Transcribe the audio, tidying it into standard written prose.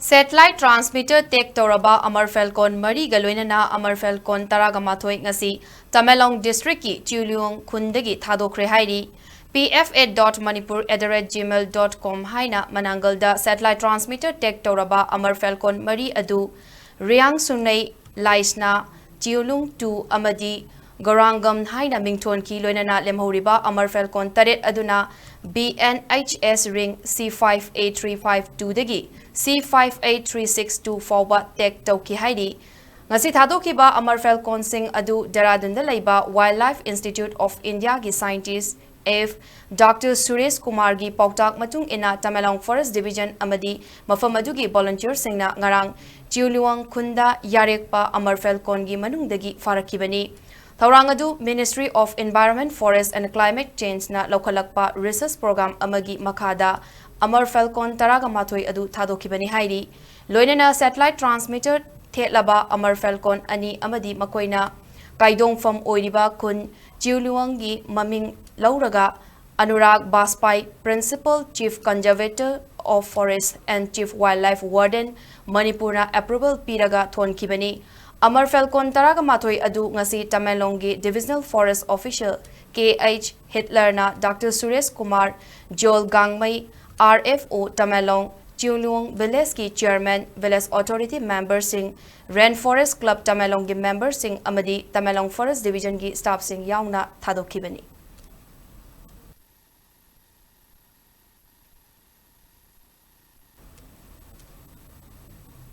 Satellite transmitter take touraba Amur Falcon Mari loinana Amur Falcon Taragamathoi Ngasi Tamenglong District ki Chiuluan Khun Dagi Thadokkhre Hairi pfa.manipur@gmail.com haina manangalda satellite transmitter take touraba Amur Falcon Mari adu Riang Sunai Laisna Chiuluan 2 amadi Gorangam haina mingthon ki loinana lemhoriba Amur Falcon taret aduna BNHS ring C58352 dagi C58362 fawba tek tauki haidi ngasi thadokhiba Amur Falcon sing adu Deradunda leiba Wildlife Institute of India gi scientist F Dr Suresh Kumar gi pautak matung ina Tamenglong Forest Division amadi mafam adugi volunteer singna ngarang Chiuluan Khun Dagi yarekpa Amur Falcon gi manungdagi farakibani Taurangadu Ministry of Environment, Forest and Climate Change na Lokalakpa Research Program amagi makada Amur Falcon Taragamathoi adu Thadokkhibani hairi loinana satellite transmitter thetlaba Amur Falcon ani amadi makoina kaidongfam oiriba Khun Chiuluan gi maming lauraga Anurag Baspai Principal Chief Conservator of Forest and Chief Wildlife Warden Manipur approval piraga thonkibani Amur Falcon Taragamathoi adu ngasi Tamenglong Divisional Forest Official KH Hitler na Dr Suresh Kumar Joel Gangmai RFO Tamenglong Chiuluan Village ki Chairman Village Authority Member sing Rainforest Club Tamenglong member sing amadi Tamenglong Forest Division ki staff sing yauna Thadokkhibani